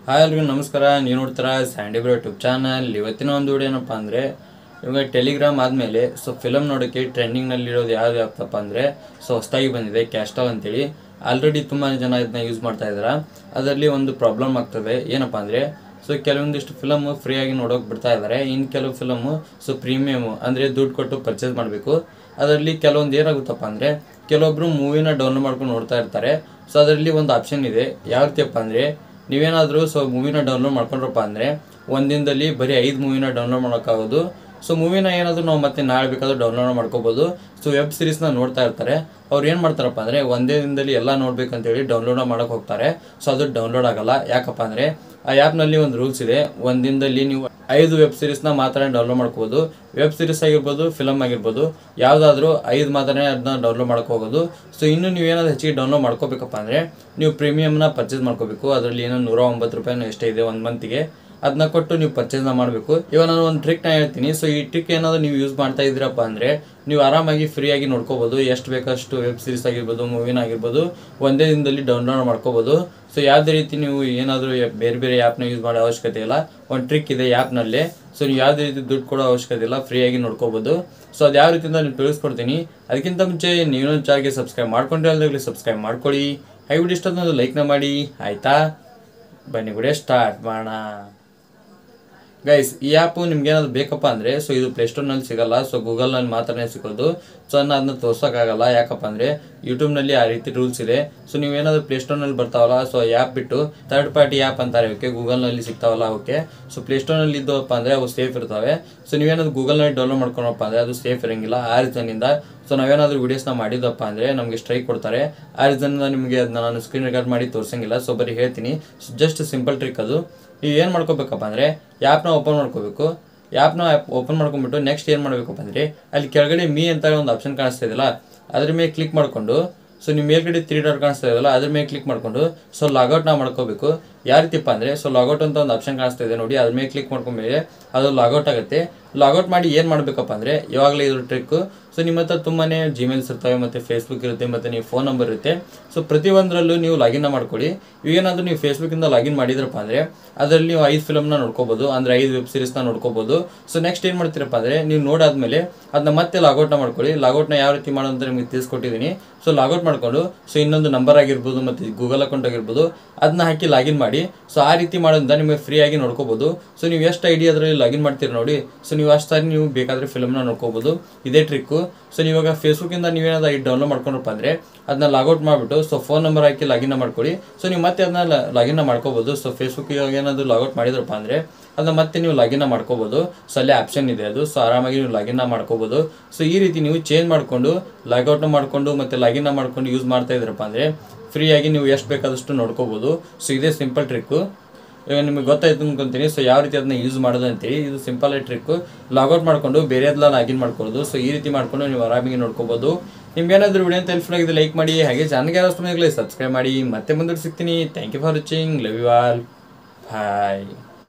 Hi ಎಲ್ರಿಗೂ ನಮಸ್ಕಾರ. ನೀವು ನೋಡ್ತಾರ ಸ್ಯಾಂಡಿ ಬ್ರೋ ಯೂಟ್ಯೂಬ್ ಚಾನಲ್. ಇವತ್ತಿನ ಒಂದು ವಿಡಿಯೋ ಏನಪ್ಪ ಅಂದರೆ, ಇವಾಗ ಟೆಲಿಗ್ರಾಮ್ ಆದಮೇಲೆ ಫಿಲಮ್ ನೋಡೋಕ್ಕೆ ಟ್ರೆಂಡಿಂಗ್ನಲ್ಲಿರೋದು ಯಾವ್ದು ಯಾವ್ದಪ್ಪ ಅಂದರೆ ಹೊಸದಾಗಿ ಬಂದಿದೆ ಕ್ಯಾಸ್ಟವ್ ಅಂತೇಳಿ. ಆಲ್ರೆಡಿ ತುಂಬಾ ಜನ ಇದನ್ನ ಯೂಸ್ ಮಾಡ್ತಾ ಇದ್ದಾರೆ. ಅದರಲ್ಲಿ ಒಂದು ಪ್ರಾಬ್ಲಮ್ ಆಗ್ತದೆ. ಏನಪ್ಪ ಅಂದರೆ ಕೆಲವೊಂದಿಷ್ಟು ಫಿಲಮು ಫ್ರೀಯಾಗಿ ನೋಡೋಕೆ ಬಿಡ್ತಾ ಇದ್ದಾರೆ. ಇನ್ನು ಕೆಲವು ಫಿಲಮು ಪ್ರೀಮಿಯಮು ಅಂದರೆ ದುಡ್ಡು ಕೊಟ್ಟು ಪರ್ಚೇಸ್ ಮಾಡಬೇಕು. ಅದರಲ್ಲಿ ಕೆಲವೊಂದು ಏನಾಗುತ್ತಪ್ಪ ಅಂದರೆ ಕೆಲವೊಬ್ಬರು ಮೂವಿನ ಡೌನ್ಲೋಡ್ ಮಾಡ್ಕೊಂಡು ನೋಡ್ತಾ ಇರ್ತಾರೆ. ಅದರಲ್ಲಿ ಒಂದು ಆಪ್ಷನ್ ಇದೆ. ಯಾವ ರೀತಿಯಪ್ಪ ಅಂದರೆ, ನೀವೇನಾದರೂ ಮೂವಿನ ಡೌನ್ಲೋಡ್ ಮಾಡ್ಕೊಂಡ್ರಪ್ಪ ಅಂದರೆ ಒಂದಿನದಲ್ಲಿ ಬರೀ 5 ಮೂವಿನ ಡೌನ್ಲೋಡ್ ಮಾಡೋಕ್ಕಾಗೋದು. ಮೂವಿನ ಏನಾದರೂ ನಾವು ಮತ್ತೆ ನಾಳೆ ಬೇಕಾದರೂ ಡೌನ್ಲೋಡ್ ಮಾಡ್ಕೋಬೋದು. ವೆಬ್ ಸೀರೀಸ್ನ ನೋಡ್ತಾ ಇರ್ತಾರೆ. ಅವ್ರು ಏನು ಮಾಡ್ತಾರಪ್ಪ ಅಂದರೆ ಒಂದೇ ದಿನದಲ್ಲಿ ಎಲ್ಲ ನೋಡ್ಬೇಕಂತೇಳಿ ಡೌನ್ಲೋಡ್ ಮಾಡೋಕೆ ಹೋಗ್ತಾರೆ. ಅದು ಡೌನ್ಲೋಡ್ ಆಗಲ್ಲ. ಯಾಕಪ್ಪ ಅಂದರೆ ಆ ಆ್ಯಪ್ನಲ್ಲಿ ಒಂದು ರೂಲ್ಸ್ ಇದೆ. ಒಂದು ದಿನದಲ್ಲಿ ನೀವು 5 ವೆಬ್ ಸೀರೀಸ್ನ ಮಾತ್ರ ಡೌನ್ಲೋಡ್ ಮಾಡ್ಕೋಬೋದು. ವೆಬ್ ಸೀರೀಸ್ ಆಗಿರ್ಬೋದು, ಫಿಲಮ್ ಆಗಿರ್ಬೋದು, ಯಾವುದಾದ್ರೂ 5 ಮಾತ್ರ ಅದನ್ನ ಡೌನ್ಲೋಡ್ ಮಾಡ್ಕೊ ಹೋಗೋದು. ಇನ್ನು ನೀವೇನಾದ್ರು ಹೆಚ್ಚಿಗೆ ಡೌನ್ಲೋಡ್ ಮಾಡ್ಕೋಬೇಕಪ್ಪ ಅಂದರೆ ನೀವು ಪ್ರೀಮಿಯಮ್ನ ಪರ್ಚೇಸ್ ಮಾಡ್ಕೋಬೇಕು. ಅದರಲ್ಲಿ ಏನೋ 109 ರೂಪಾಯಿನೂ ಎಷ್ಟೇ ಇದೆ ಒಂದು ಮಂತಿಗೆ. ಅದನ್ನ ಕೊಟ್ಟು ನೀವು ಪರ್ಚೇಸ್ನ ಮಾಡಬೇಕು. ಇವಾಗ ನಾನು ಒಂದು ಟ್ರಿಕ್ನ ಹೇಳ್ತೀನಿ. ಈ ಟ್ರಿಕ್ ಏನಾದರೂ ನೀವು ಯೂಸ್ ಮಾಡ್ತಾ ಇದ್ದೀರಪ್ಪ ಅಂದರೆ ನೀವು ಆರಾಮಾಗಿ ಫ್ರೀಯಾಗಿ ನೋಡ್ಕೋಬೋದು. ಎಷ್ಟು ಬೇಕಷ್ಟು ವೆಬ್ ಸೀರೀಸ್ ಆಗಿರ್ಬೋದು, ಮೂವಿನ ಆಗಿರ್ಬೋದು, ಒಂದೇ ದಿನದಲ್ಲಿ ಡೌನ್ಲೋಡ್ ಮಾಡ್ಕೋಬೋದು. ಯಾವುದೇ ರೀತಿ ನೀವು ಏನಾದರೂ ಬೇರೆ ಬೇರೆ ಆ್ಯಪ್ನ ಯೂಸ್ ಮಾಡೋ ಅವಶ್ಯಕತೆ ಇಲ್ಲ. ಒಂದು ಟ್ರಿಕ್ ಇದೆ ಆ್ಯಪ್ನಲ್ಲೇ. ನೀವು ಯಾವುದೇ ರೀತಿ ದುಡ್ಡು ಕೊಡೋ ಅವಶ್ಯಕತೆ ಇಲ್ಲ, ಫ್ರೀಯಾಗಿ ನೋಡ್ಕೋಬೋದು. ಅದು ಯಾವ ರೀತಿಯಿಂದ ನೀವು ತಿಳಿಸ್ಕೊಡ್ತೀನಿ. ಅದಕ್ಕಿಂತ ಮುಂಚೆ ನೀವು ಚಾನಲ್ಗೆ ಸಬ್ಸ್ಕ್ರೈಬ್ ಮಾಡ್ಕೊಂಡ್ರೆ ಅಲ್ದಾಗಲಿ ಸಬ್ಸ್ಕ್ರೈಬ್ ಮಾಡ್ಕೊಳ್ಳಿ. ವಿಡಿಯೋ ಇಷ್ಟೊಂದು ಲೈಕ್ನ ಮಾಡಿ, ಆಯಿತಾ? ಬನ್ನಿ ವಿಡಿಯೋ ಸ್ಟಾರ್ಟ್ ಮಾಡೋಣ. ಗೈಸ್, ಈ ಆ್ಯಪು ನಿಮ್ಗೆ ಏನಾದ್ರು ಬೇಕಪ್ಪ ಅಂದರೆ ಇದು ಪ್ಲೇಸ್ಟೋರ್ನಲ್ಲಿ ಸಿಗಲ್ಲ. ಗೂಗಲ್ನಲ್ಲಿ ಮಾತ್ರನೇ ಸಿಗೋದು. ಅದನ್ನ ತೋರ್ಸೋಕ್ಕಾಗಲ್ಲ. ಯಾಕಪ್ಪ ಅಂದರೆ ಯೂಟ್ಯೂಬ್ನಲ್ಲಿ ಆ ರೀತಿ ರೂಲ್ಸ್ ಇದೆ. ನೀವೇನಾದರೂ ಪ್ಲೇಸ್ಟೋರ್ನಲ್ಲಿ ಬರ್ತಾವಲ್ಲ, ಆ್ಯಪ್ ಬಿಟ್ಟು ಥರ್ಡ್ ಪಾರ್ಟಿ ಆ್ಯಪ್ ಅಂತಾರೆ ಓಕೆ, ಗೂಗಲ್ನಲ್ಲಿ ಸಿಗ್ತಾವಲ್ಲ ಓಕೆ. ಪ್ಲೇಸ್ಟೋರ್ನಲ್ಲಿ ಇದ್ದವಪ್ಪ ಅಂದರೆ ಅವು ಸೇಫ್ ಇರ್ತವೆ. ನೀವೇನಾದ್ರು ಗೂಗಲ್ನಲ್ಲಿ ಡೌನ್ಲೋಡ್ ಮಾಡ್ಕೊಳಪ್ಪ ಅಂದರೆ ಅದು ಸೇಫ್ ಇರೋಂಗಿಲ್ಲ. ಆ ರೀಸನ್ನಿಂದ ನಾವೇನಾದರೂ ವೀಡಿಯೋಸ್ನ ಮಾಡಿದಪ್ಪ ಅಂದರೆ ನಮಗೆ ಸ್ಟ್ರೈಕ್ ಕೊಡ್ತಾರೆ. ಆ ರೀಸನ್ನಿಂದ ನಿಮಗೆ ಅದನ್ನ ನಾನು ಸ್ಕ್ರೀನ್ ರೆಕಾರ್ಡ್ ಮಾಡಿ ತೋರಿಸಂಗಿಲ್ಲ. ಬರೀ ಹೇಳ್ತೀನಿ. ಜಸ್ಟ್ ಸಿಂಪಲ್ ಟ್ರಿಕ್ ಅದು. ನೀವು ಏನು ಮಾಡ್ಕೋಬೇಕಪ್ಪ ಅಂದರೆ ಆ್ಯಪ್ನ ಓಪನ್ ಮಾಡ್ಕೋಬೇಕು. ಆ್ಯಪ್ನ ಓಪನ್ ಮಾಡ್ಕೊಂಡ್ಬಿಟ್ಟು ನೆಕ್ಸ್ಟ್ ಏನು ಮಾಡಬೇಕಪ್ಪ ಅಂದರೆ ಅಲ್ಲಿ ಕೆಳಗಡೆ ಮೀ ಅಂತ ಒಂದು ಆಪ್ಷನ್ ಕಾಣಿಸ್ತಾ ಇದೆಯಲ್ಲ, ಅದ್ರ ಮೇಲೆ ಕ್ಲಿಕ್ ಮಾಡಿಕೊಂಡು ನಿಮ್ಮ ಮೇಲ್ಗಡೆ 3 ಡಾಟ್ ಕಾಣಿಸ್ತಾ ಇದೆಯಲ್ಲ, ಅದ್ರ ಮೇಲೆ ಕ್ಲಿಕ್ ಮಾಡಿಕೊಂಡು ಲಾಗೌಟ್ನ ಮಾಡ್ಕೋಬೇಕು. ಯಾವ ರೀತಿಪ್ಪ ಅಂದರೆ ಲಾಗೌಟ್ ಅಂತ ಒಂದು ಆಪ್ಷನ್ ಕಾಣಿಸ್ತಾ ಇದೆ ನೋಡಿ, ಅದ್ರ ಮೇಲೆ ಕ್ಲಿಕ್ ಮಾಡ್ಕೊಂಡ್ಮೇಲೆ ಅದು ಲಾಗೌಟ್ ಆಗುತ್ತೆ. ಲಾಗೌಟ್ ಮಾಡಿ ಏನು ಮಾಡಬೇಕಪ್ಪ ಅಂದರೆ ಇವಾಗಲೇ ಇದ್ರ ಟ್ರಿಕ್ಕು. ನಿಮ್ಮ ಹತ್ರ ತುಂಬಾ ಜಿಮೇಲ್ಸ್ ಇರ್ತವೆ, ಮತ್ತು ಫೇಸ್ಬುಕ್ ಇರುತ್ತೆ, ಮತ್ತು ನೀವು ಫೋನ್ ನಂಬರ್ ಇರುತ್ತೆ. ಪ್ರತಿಯೊಂದರಲ್ಲೂ ನೀವು ಲಾಗಿನ್ನ ಮಾಡ್ಕೊಳ್ಳಿ. ಏನಾದರೂ ನೀವು ಫೇಸ್ಬುಕ್ಕಿಂದ ಲಾಗಿನ್ ಮಾಡಿದ್ರಪ್ಪ ಅಂದರೆ ಅದರಲ್ಲಿ ನೀವು 5 ಫಿಲಮ್ನ ನೋಡ್ಕೋಬೋದು, ಅಂದರೆ 5 ವೆಬ್ ಸೀರೀಸ್ನ ನೋಡ್ಕೋಬೋದು. ನೆಕ್ಸ್ಟ್ ಏನು ಮಾಡ್ತೀರಪ್ಪ ಅಂದರೆ ನೀವು ನೋಡಾದ್ಮೇಲೆ ಅದನ್ನ ಮತ್ತೆ ಲಾಗೌಟ್ನ ಮಾಡ್ಕೊಳ್ಳಿ. ಲಾಗೌಟ್ನ ಯಾವ ರೀತಿ ಮಾಡೋದು ನಿಮಗೆ ತಿಳಿಸ್ಕೊಟ್ಟಿದ್ದೀನಿ. ಲಾಗೌಟ್ ಮಾಡಿಕೊಂಡು ಇನ್ನೊಂದು ನಂಬರ್ ಆಗಿರ್ಬೋದು, ಮತ್ತು ಗೂಗಲ್ ಅಕೌಂಟ್ ಆಗಿರ್ಬೋದು, ಅದನ್ನ ಹಾಕಿ ಲಾಗಿನ್ ಮಾಡಿ. ಆ ರೀತಿ ಮಾಡೋದ್ರಿಂದ ನಿಮಗೆ ಫ್ರೀಯಾಗಿ ನೋಡ್ಕೋಬೋದು. ನೀವು ಎಷ್ಟು ಐಡಿ ಅದರಲ್ಲಿ ಲಾಗಿನ್ ಮಾಡ್ತೀರಿ ನೋಡಿ, ನೀವು ಅಷ್ಟು ಸಾರಿ ನೀವು ಬೇಕಾದರೆ ಫಿಲಮ್ನ ನೋಡ್ಕೋಬೋದು. ಇದೇ ಟ್ರಿಕ್ಕು. ನೀವಾಗ ಫೇಸ್ಬುಕ್ಕಿಂದ ನೀವೇನಾದ್ರು ಐಡಿ ಡೌನ್ಲೋಡ್ ಮಾಡ್ಕೊಂಡ್ರಪ್ಪ ಅಂದರೆ ಅದನ್ನ ಲಾಗೌಟ್ ಮಾಡಿಬಿಟ್ಟು ಫೋನ್ ನಂಬರ್ ಹಾಕಿ ಲಾಗಿನ್ನ ಮಾಡ್ಕೊಳ್ಳಿ. ನೀವು ಮತ್ತೆ ಅದನ್ನ ಲಾಗಿನ್ನ ಮಾಡ್ಕೋಬೋದು. ಫೇಸ್ಬುಕ್ಕಿಗೆ ಏನಾದರೂ ಲಾಗೌಟ್ ಮಾಡಿದ್ರಪ್ಪ ಅಂದರೆ ಅದನ್ನ ಮತ್ತೆ ನೀವು ಲಾಗಿನ್ನ ಮಾಡ್ಕೋಬೋದು. ಅಲ್ಲೇ ಆಪ್ಷನ್ ಇದೆ ಅದು. ಆರಾಮಾಗಿ ನೀವು ಲಾಗಿನ್ನ ಮಾಡ್ಕೋಬೋದು. ಈ ರೀತಿ ನೀವು ಚೇಂಜ್ ಮಾಡಿಕೊಂಡು ಲಾಗೌಟ್ನ ಮಾಡಿಕೊಂಡು ಮತ್ತು ಲಾಗಿನ್ನ ಮಾಡ್ಕೊಂಡು ಯೂಸ್ ಮಾಡ್ತಾ ಇದ್ರಪ್ಪ ಅಂದರೆ ಫ್ರೀಯಾಗಿ ನೀವು ಎಷ್ಟು ಬೇಕಾದಷ್ಟು ನೋಡ್ಕೋಬೋದು. ಇದೇ ಸಿಂಪಲ್ ಟ್ರಿಕ್ಕು. ಇವಾಗ ನಿಮಗೆ ಗೊತ್ತಾಯ್ತು ಅನ್ಕೊಂತೀನಿ. ಯಾವ ರೀತಿ ಅದನ್ನ ಯೂಸ್ ಮಾಡೋದು ಅಂತೇಳಿ. ಇದು ಸಿಂಪಲ್ ಟ್ರಿಕ್ಕು. ಲಾಗೌಟ್ ಮಾಡಿಕೊಂಡು ಬೇರೆದೆಲ್ಲ ಲಾಗಿನ್ ಮಾಡ್ಕೊಳ್ಳೋದು. ಈ ರೀತಿ ಮಾಡ್ಕೊಂಡು ನೀವು ಆರಾಮಾಗಿ ನೋಡ್ಕೋಬೋದು. ನಿಮ್ಗೆ ಏನಾದರೂ ವಿಡಿಯೋ ಅಂತ ಹೆಲ್ಪ್ಫುಲ್ ಆಗಿದೆ ಲೈಕ್ ಮಾಡಿ, ಹಾಗೆ ಚಾನಲ್ಗೆ ಯಾರು ಸಬ್ಸ್ಕ್ರೈಬ್ ಮಾಡಿ. ಮತ್ತೆ ಮುಂದೆ ಸಿಗ್ತೀನಿ. Thank you for watching. Love you all. Bye.